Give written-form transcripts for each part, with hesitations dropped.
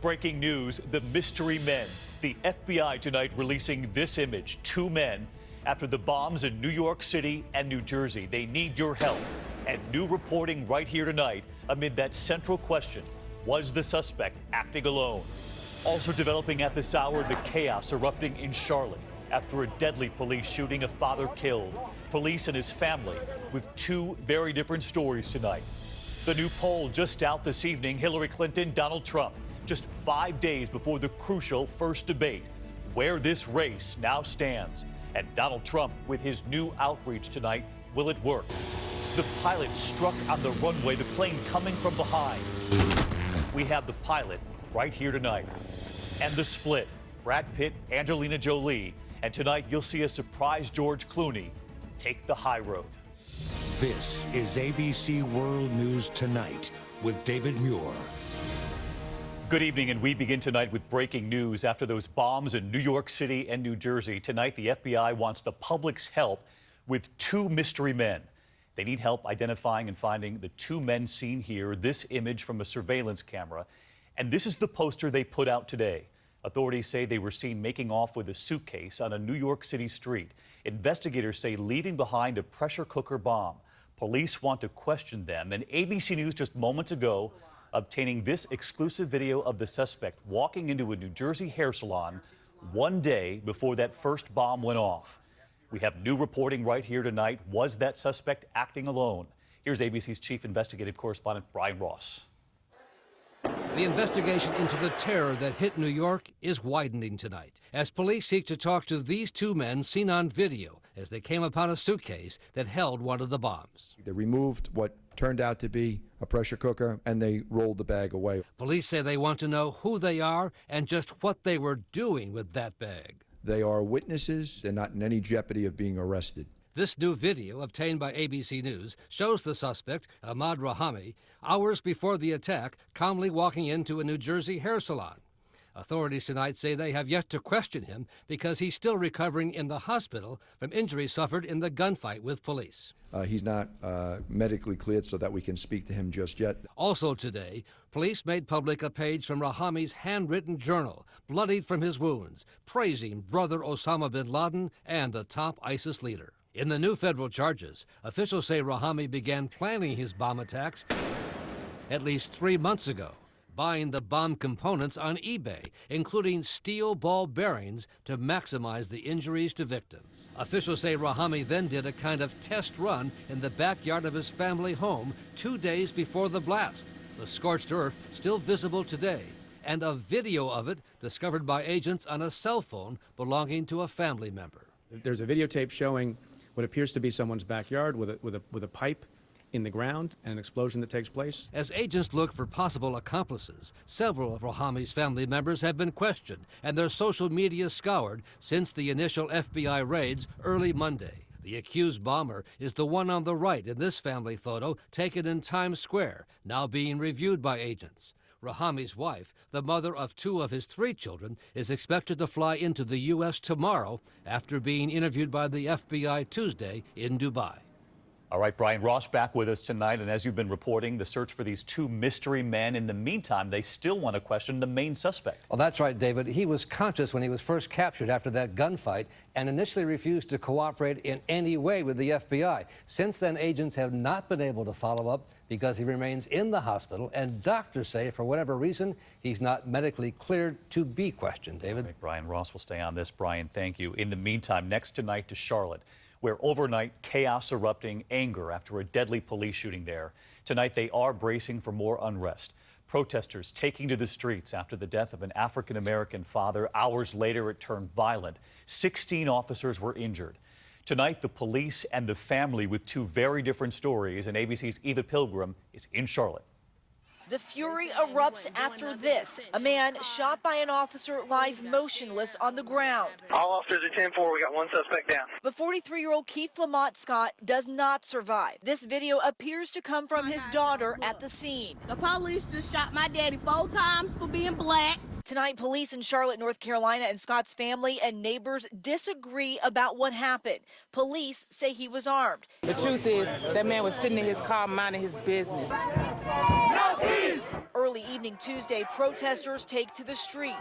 Breaking news, the mystery men. The FBI tonight releasing this image. Two men after the bombs in New York City and New Jersey. They need your help. And new reporting right here tonight amid that central question. Was the suspect acting alone? Also developing at this hour, the chaos erupting in Charlotte after a deadly police shooting, a father killed. Police and his family with two very different stories tonight. The new poll just out this evening, Hillary Clinton, Donald Trump. Just 5 days before the crucial first debate, where this race now stands. And Donald Trump with his new outreach tonight, will it work? The pilot struck on the runway, the plane coming from behind. We have the pilot right here tonight. And the split, Brad Pitt, Angelina Jolie. And tonight you'll see a surprise George Clooney take the high road. This is ABC World News Tonight with David Muir. Good evening, and we begin tonight with breaking news after those bombs in New York City and New Jersey. Tonight, the FBI wants the public's help with two mystery men. They need help identifying and finding the two men seen here, this image from a surveillance camera. And this is the poster they put out today. Authorities say they were seen making off with a suitcase on a New York City street. Investigators say leaving behind a pressure cooker bomb. Police want to question them. And ABC News just moments ago obtaining this exclusive video of the suspect walking into a New Jersey hair salon 1 day before that first bomb went off. We have new reporting right here tonight. Was that suspect acting alone? Here's ABC's chief investigative correspondent Brian Ross. The investigation into the terror that hit New York is widening tonight as police seek to talk to these two men seen on video as they came upon a suitcase that held one of the bombs. They removed what turned out to be a pressure cooker and they rolled the bag away. Police say they want to know who they are and just what they were doing with that bag. They are witnesses. They're not in any jeopardy of being arrested. This new video, obtained by ABC News, shows the suspect, Ahmad Rahami, hours before the attack, calmly walking into a New Jersey hair salon. Authorities tonight say they have yet to question him because he's still recovering in the hospital from injuries suffered in the gunfight with police. He's not medically cleared so that we can speak to him just yet. Also today, police made public a page from Rahami's handwritten journal, bloodied from his wounds, praising brother Osama bin Laden and a top ISIS leader. In the new federal charges, officials say Rahami began planning his bomb attacks at least 3 months ago, buying the bomb components on eBay, including steel ball bearings to maximize the injuries to victims. Officials say Rahami then did a kind of test run in the backyard of his family home 2 days before the blast. The scorched earth still visible today, and a video of it discovered by agents on a cell phone belonging to a family member. There's a videotape showing what appears to be someone's backyard with a pipe in the ground and an explosion that takes place. As agents look for possible accomplices, several of Rahami's family members have been questioned and their social media scoured since the initial FBI raids early Monday. The accused bomber is the one on the right in this family photo taken in Times Square, now being reviewed by agents. Rahami's wife, the mother of 2 of his 3 children, is expected to fly into the U.S. tomorrow after being interviewed by the FBI Tuesday in Dubai. All right, Brian Ross back with us tonight. And as you've been reporting, the search for these two mystery men. In the meantime, they still want to question the main suspect. Well, that's right, David. He was conscious when he was first captured after that gunfight and initially refused to cooperate in any way with the FBI. Since then, agents have not been able to follow up because he remains in the hospital, and doctors say for whatever reason, he's not medically cleared to be questioned, David. Right, Brian Ross will stay on this. Brian, thank you. In the meantime, next tonight to Charlotte, where overnight chaos erupting, anger after a deadly police shooting there. Tonight, they are bracing for more unrest. Protesters taking to the streets after the death of an African-American father. Hours later, it turned violent. 16 officers were injured. Tonight, the police and the family with two very different stories, and ABC's Eva Pilgrim is in Charlotte. The fury erupts after this. A man shot by an officer lies motionless on the ground. All officers are 10-4. We got one suspect down. The 43-year-old Keith Lamont Scott does not survive. This video appears to come from his daughter at the scene. The police just shot my daddy 4 times for being black. Tonight, police in Charlotte, North Carolina, and Scott's family and neighbors disagree about what happened. Police say he was armed. The truth is, that man was sitting in his car minding his business. Early evening Tuesday, protesters take to the street.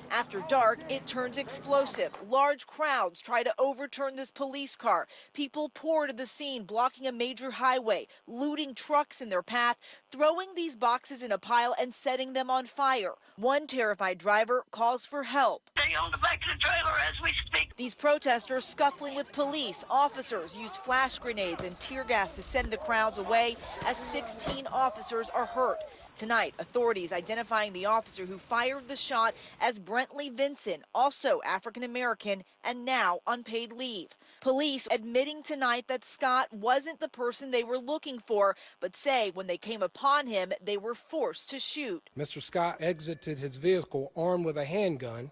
After dark, it turns explosive. Large crowds try to overturn this police car. People pour to the scene, blocking a major highway, looting trucks in their path, throwing these boxes in a pile and setting them on fire. One terrified driver calls for help. Stay on the back of the trailer as we speak. These protesters scuffling with police. Officers use flash grenades and tear gas to send the crowds away as 16 officers are hurt. Tonight, authorities identifying the officer who fired the shot as Brentley Vinson, also African-American and now on paid leave. Police admitting tonight that Scott wasn't the person they were looking for, but say when they came upon him, they were forced to shoot. Mr. Scott exited his vehicle armed with a handgun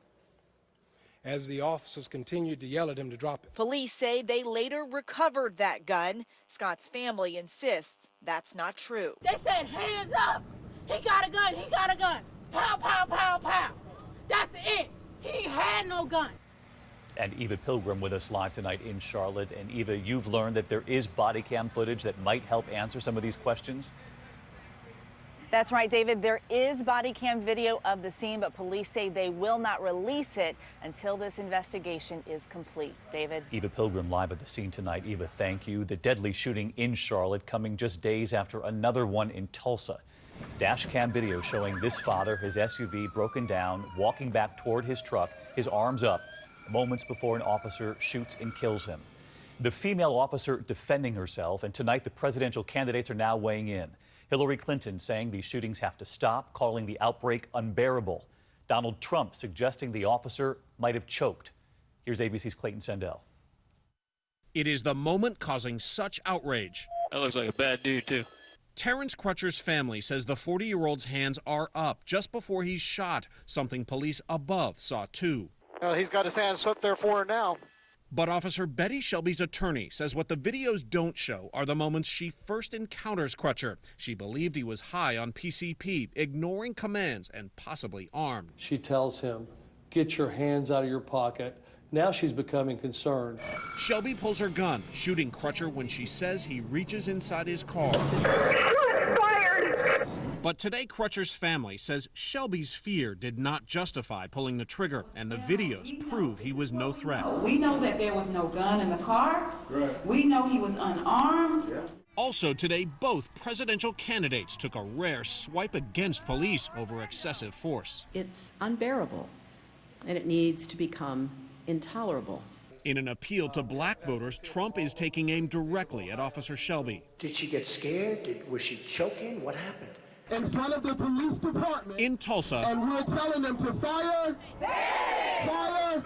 as the officers continued to yell at him to drop it. Police say they later recovered that gun. Scott's family insists that's not true. They said, hands up. He got a gun. He got a gun. Pow, pow, pow, pow. That's it. He had no gun. And Eva Pilgrim with us live tonight in Charlotte. And Eva, you've learned that there is body cam footage that might help answer some of these questions. That's right, David. There is body cam video of the scene, but police say they will not release it until this investigation is complete. David. Eva Pilgrim live at the scene tonight. Eva, thank you. The deadly shooting in Charlotte coming just days after another one in Tulsa. Dash cam video showing this father, his SUV broken down, walking back toward his truck, his arms up, moments before an officer shoots and kills him. The female officer defending herself, and tonight the presidential candidates are now weighing in. Hillary Clinton saying these shootings have to stop, calling the outbreak unbearable. Donald Trump suggesting the officer might have choked. Here's ABC's Clayton Sandell. It is the moment causing such outrage. That looks like a bad dude, too. Terrence Crutcher's family says the 40-year-old's hands are up just before he's shot, something police above saw too. He's got his hands up there for it now. But Officer Betty Shelby's attorney says what the videos don't show are the moments she first encounters Crutcher. She believed he was high on PCP, ignoring commands and possibly armed. She tells him, "Get your hands out of your pocket." Now she's becoming concerned. Shelby pulls her gun, shooting Crutcher when she says he reaches inside his car. Fired! But today, Crutcher's family says Shelby's fear did not justify pulling the trigger, and the videos prove he was no threat. We know that there was no gun in the car. Right. We know he was unarmed. Yeah. Also today, both presidential candidates took a rare swipe against police over excessive force. It's unbearable, and it needs to become intolerable. In an appeal to black voters, Trump is taking aim directly at Officer Shelby. Did she get scared? Was she choking? What happened? In front of the police department. In Tulsa. And we're telling them to fire. Fire.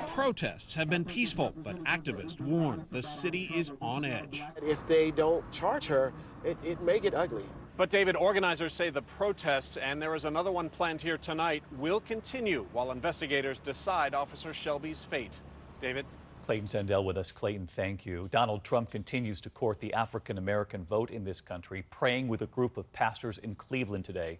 Protests have been peaceful, but activists warn the city is on edge. If they don't charge her, it may get ugly. But David, organizers say the protests, and there is another one planned here tonight, will continue while investigators decide Officer Shelby's fate. David? Clayton Sandell with us. Clayton, thank you. Donald Trump continues to court the African-American vote in this country, praying with a group of pastors in Cleveland today.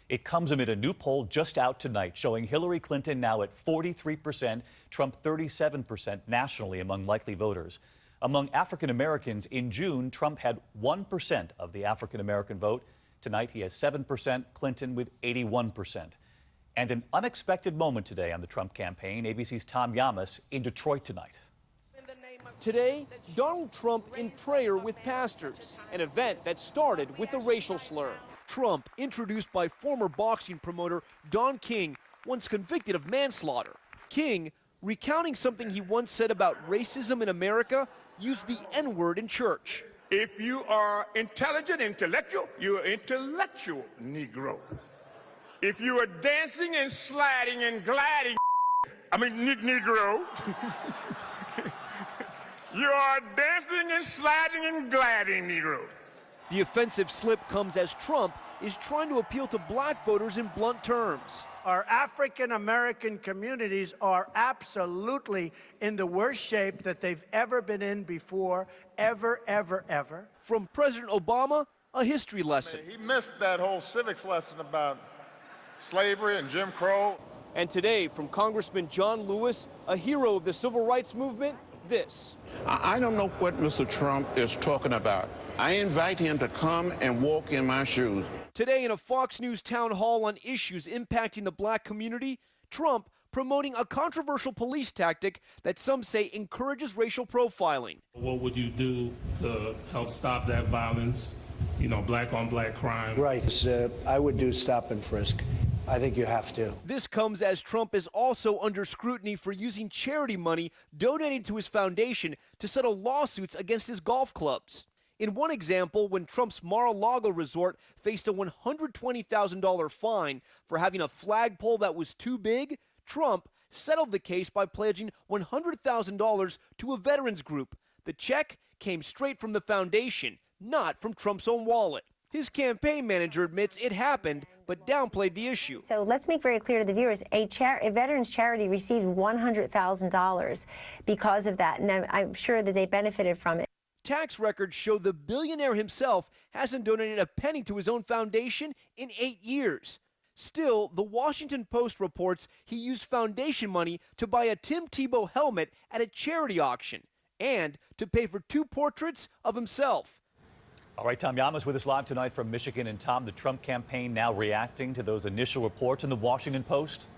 It comes amid a new poll just out tonight showing Hillary Clinton now at 43%, Trump 37% nationally among likely voters. Among African-Americans in June, Trump had 1% of the African-American vote. Tonight, he has 7%, Clinton with 81%. And an unexpected moment today on the Trump campaign. ABC's Tom Yamas in Detroit tonight. Today, Donald Trump in prayer with pastors, an event that started with a racial slur. Trump, introduced by former boxing promoter Don King, once convicted of manslaughter. King, recounting something he once said about racism in America, used the N-word in church. If you are intelligent, intellectual, you're an intellectual Negro. If you are dancing and sliding and gliding, Negro, you are dancing and sliding and gliding Negro. The offensive slip comes as Trump is trying to appeal to black voters in blunt terms. Our African-American communities are absolutely in the worst shape that they've ever been in before, ever, ever, ever. From President Obama, a history lesson. He missed that whole civics lesson about slavery and Jim Crow. And today, from Congressman John Lewis, a hero of the civil rights movement, this. I don't know what Mr. Trump is talking about. I invite him to come and walk in my shoes. Today in a Fox News town hall on issues impacting the black community, Trump promoting a controversial police tactic that some say encourages racial profiling. What would you do to help stop that violence, black on black crime? Right. I would do stop and frisk. I think you have to. This comes as Trump is also under scrutiny for using charity money donated to his foundation to settle lawsuits against his golf clubs. In one example, when Trump's Mar-a-Lago resort faced a $120,000 fine for having a flagpole that was too big, Trump settled the case by pledging $100,000 to a veterans group. The check came straight from the foundation, not from Trump's own wallet. His campaign manager admits it happened, but downplayed the issue. So let's make very clear to the viewers, a veterans charity received $100,000 because of that, and I'm sure that they benefited from it. Tax records show the billionaire himself hasn't donated a penny to his own foundation in 8 years. Still, the Washington Post reports he used foundation money to buy a Tim Tebow helmet at a charity auction and to pay for 2 portraits of himself. All right, Tom Yama's with us live tonight from Michigan. And Tom, the Trump campaign now reacting to those initial reports in the Washington Post?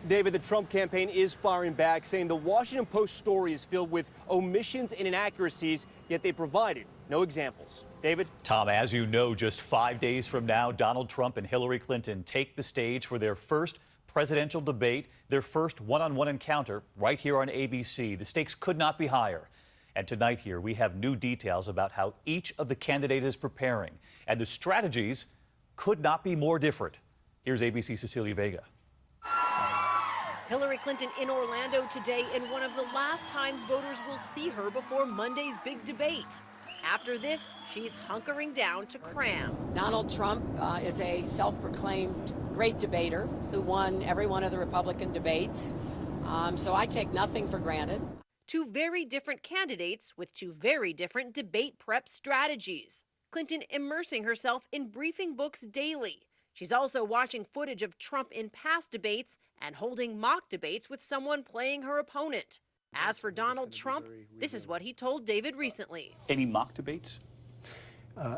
David, the Trump campaign is firing back, saying the Washington Post story is filled with omissions and inaccuracies, yet they provided no examples. David? Tom, as you know, just 5 days from now, Donald Trump and Hillary Clinton take the stage for their first presidential debate, their first one-on-one encounter right here on ABC. The stakes could not be higher. And tonight here, we have new details about how each of the candidates is preparing. And the strategies could not be more different. Here's ABC's Cecilia Vega. Hillary Clinton in Orlando today, in one of the last times voters will see her before Monday's big debate. After this, she's hunkering down to cram. Donald Trump is a self-proclaimed great debater who won every one of the Republican debates. So I take nothing for granted. Two very different candidates with two very different debate prep strategies. Clinton immersing herself in briefing books daily. She's also watching footage of Trump in past debates and holding mock debates with someone playing her opponent. As for Donald Trump, this is what he told David recently. Any mock debates?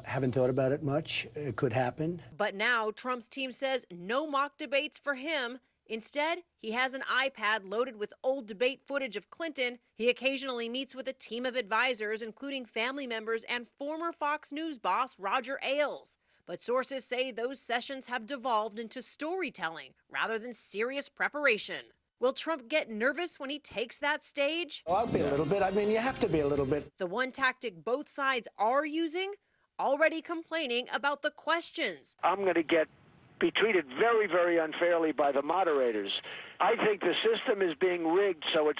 Haven't thought about it much. It could happen. But now Trump's team says no mock debates for him. Instead, he has an iPad loaded with old debate footage of Clinton. He occasionally meets with a team of advisors, including family members and former Fox News boss Roger Ailes. But sources say those sessions have devolved into storytelling rather than serious preparation. Will Trump get nervous when he takes that stage? Oh, I'll be a little bit. I mean, you have to be a little bit. The one tactic both sides are using, already complaining about the questions. I'm going to be treated very, very unfairly by the moderators. I think the system is being rigged, so it's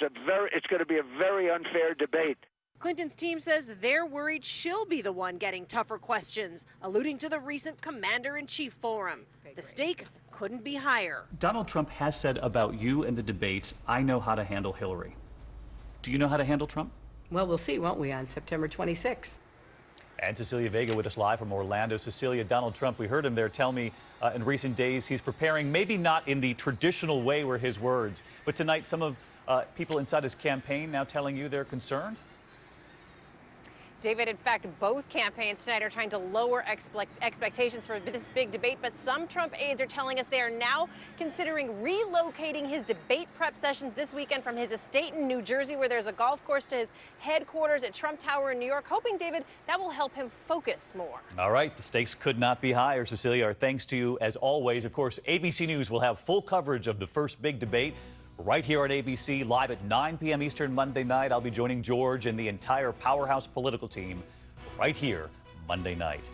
going to be a very unfair debate. Clinton's team says they're worried she'll be the one getting tougher questions, alluding to the recent Commander-in-Chief forum. The stakes couldn't be higher. Donald Trump has said about you and the debates, I know how to handle Hillary. Do you know how to handle Trump? Well, we'll see, won't we, on September 26th. And Cecilia Vega with us live from Orlando. Cecilia, Donald Trump, we heard him there tell me in recent days he's preparing, maybe not in the traditional way were his words, but tonight some of people inside his campaign now telling you they're concerned? David, in fact, both campaigns tonight are trying to lower expectations for this big debate, but some Trump aides are telling us they are now considering relocating his debate prep sessions this weekend from his estate in New Jersey, where there's a golf course, to his headquarters at Trump Tower in New York, hoping, David, that will help him focus more. All right, the stakes could not be higher, Cecilia. Our thanks to you as always. Of course, ABC News will have full coverage of the first big debate right here on ABC, live at 9 p.m. Eastern Monday night. I'll be joining George and the entire Powerhouse political team right here Monday night.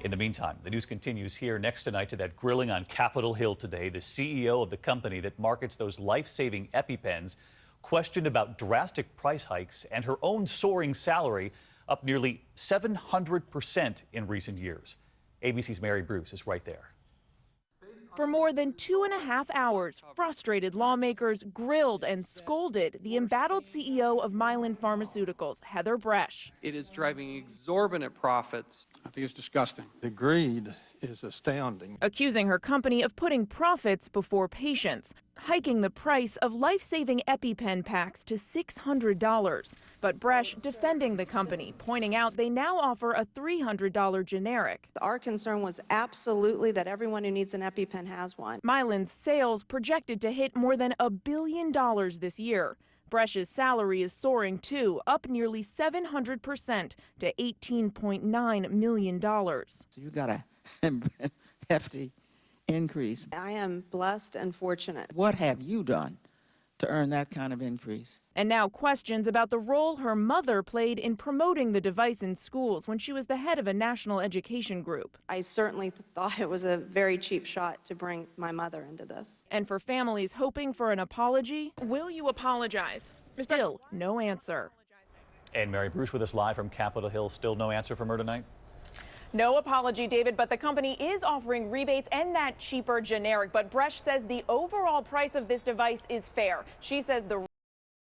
In the meantime, the news continues here. Next tonight to that grilling on Capitol Hill today, the CEO of the company that markets those life-saving EpiPens questioned about drastic price hikes and her own soaring salary up nearly 700% in recent years. ABC's Mary Bruce is right there. For more than 2.5 hours, frustrated lawmakers grilled and scolded the embattled CEO of Mylan Pharmaceuticals, Heather Bresch. It is driving exorbitant profits. I think it's disgusting. The greed is astounding. Accusing her company of putting profits before patients, hiking the price of life-saving EpiPen packs to $600. But Bresch defending the company, pointing out they now offer a $300 generic. Our concern was absolutely that everyone who needs an EpiPen has one. Mylan's sales projected to hit more than $1 billion this year. Bresch's salary is soaring too, up nearly 700% to $18.9 million. So you got a hefty increase. I am blessed and fortunate. What have you done to earn that kind of increase? And now questions about the role her mother played in promoting the device in schools when she was the head of a national education group. I certainly thought it was a very cheap shot to bring my mother into this. And for families hoping for an apology, will you apologize? Still no answer. And Mary Bruce with us live from Capitol Hill. Still no answer from her tonight? No apology, David, but the company is offering rebates and that cheaper generic. But Bresch says the overall price of this device is fair. She says the